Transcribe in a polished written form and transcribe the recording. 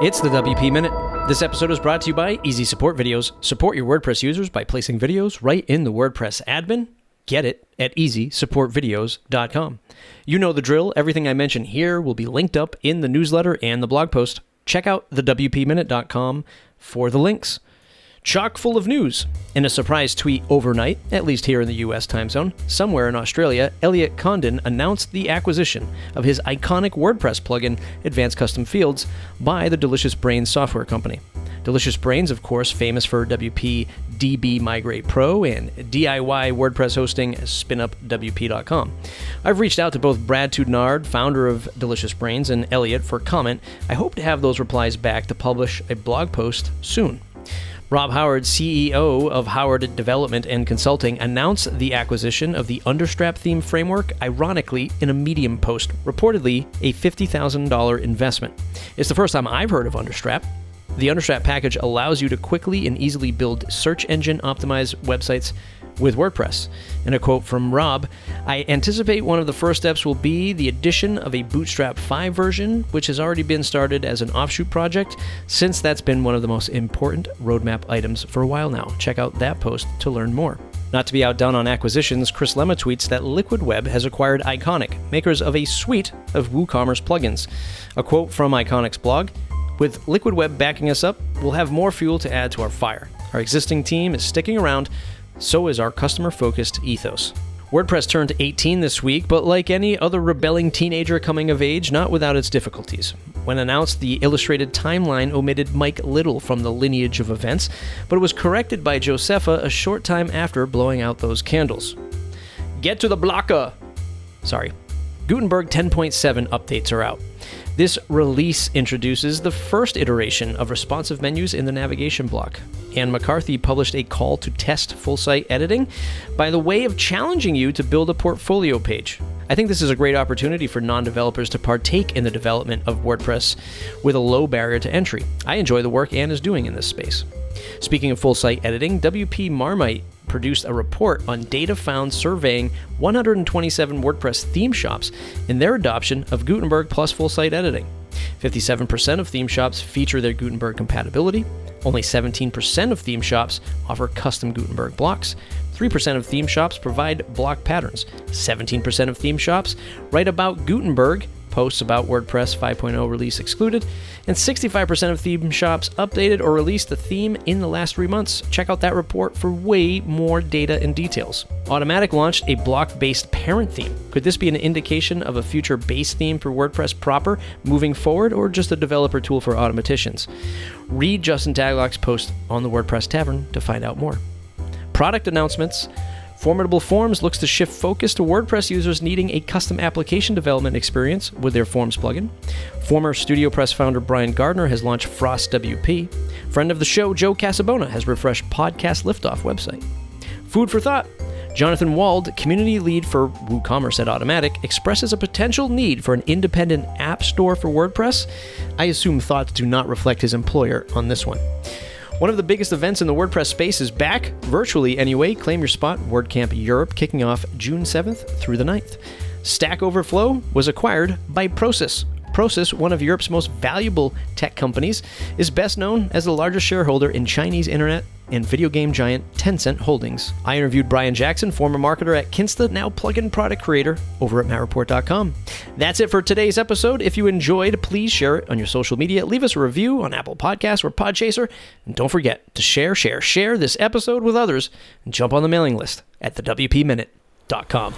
It's the WP Minute. This episode is brought to you by Easy Support Videos. Support your WordPress users by placing videos right in the WordPress admin. Get it at easysupportvideos.com. You know the drill. Everything I mention here will be linked up in the newsletter and the blog post. Check out thewpminute.com for the links. Chock full of news. In a surprise tweet overnight, at least here in the US time zone, somewhere in Australia, Elliot Condon announced the acquisition of his iconic WordPress plugin, Advanced Custom Fields, by the Delicious Brains software company. Delicious Brains, of course, famous for WP DB Migrate Pro and DIY WordPress hosting SpinupWP.com. I've reached out to both Brad Touesnard, founder of Delicious Brains, and Elliot for comment. I hope to have those replies back to publish a blog post soon. Rob Howard, CEO of Howard Development and Consulting, announced the acquisition of the Understrap theme framework, ironically, in a Medium post, reportedly a $50,000 investment. It's the first time I've heard of Understrap. The Understrap package allows you to quickly and easily build search engine optimized websites with WordPress. And a quote from Rob, "I anticipate one of the first steps will be the addition of a Bootstrap 5 version, which has already been started as an offshoot project, since that's been one of the most important roadmap items for a while now." Check out that post to learn more. Not to be outdone on acquisitions, Chris Lemma tweets that Liquid Web has acquired Iconic, makers of a suite of WooCommerce plugins. A quote from Iconic's blog, "With Liquid Web backing us up, we'll have more fuel to add to our fire. Our existing team is sticking around, so is our customer-focused ethos." WordPress turned 18 this week, but like any other rebelling teenager coming of age, not without its difficulties. When announced, the illustrated timeline omitted Mike Little from the lineage of events, but it was corrected by Josepha a short time after blowing out those candles. Get to the blocka! Sorry. Gutenberg 10.7 updates are out. This release introduces the first iteration of responsive menus in the navigation block. Ann McCarthy published a call to test full-site editing by the way of challenging you to build a portfolio page. I think this is a great opportunity for non-developers to partake in the development of WordPress with a low barrier to entry. I enjoy the work Ann is doing in this space. Speaking of full-site editing, WP Marmite produced a report on data found surveying 127 WordPress theme shops in their adoption of Gutenberg plus full-site editing. 57% of theme shops feature their Gutenberg compatibility. Only 17% of theme shops offer custom Gutenberg blocks. 3% of theme shops provide block patterns. 17% of theme shops write about Gutenberg, posts about WordPress 5.0 release excluded, and 65% of theme shops updated or released a theme in the last 3 months. Check out that report for way more data and details. Automatic launched a block-based parent theme. Could this be an indication of a future base theme for WordPress proper moving forward, or just a developer tool for automaticians? Read Justin Taglock's post on the WordPress Tavern to find out more. Product announcements. Formidable Forms looks to shift focus to WordPress users needing a custom application development experience with their Forms plugin. Former StudioPress founder Brian Gardner has launched Frost WP. Friend of the show Joe Casabona has refreshed Podcast Liftoff website. Food for thought. Jonathan Wald, community lead for WooCommerce at Automatic, expresses a potential need for an independent app store for WordPress. I assume thoughts do not reflect his employer on this one. One of the biggest events in the WordPress space is back, virtually anyway. Claim your spot, WordCamp Europe, kicking off June 7th through the 9th. Stack Overflow was acquired by Prosus. Prosus, one of Europe's most valuable tech companies, is best known as the largest shareholder in Chinese internet and video game giant Tencent Holdings. I interviewed Brian Jackson, former marketer at Kinsta, now plugin product creator over at mattreport.com. That's it for today's episode. If you enjoyed, please share it on your social media. Leave us a review on Apple Podcasts or Podchaser. And don't forget to share this episode with others and jump on the mailing list at thewpminute.com.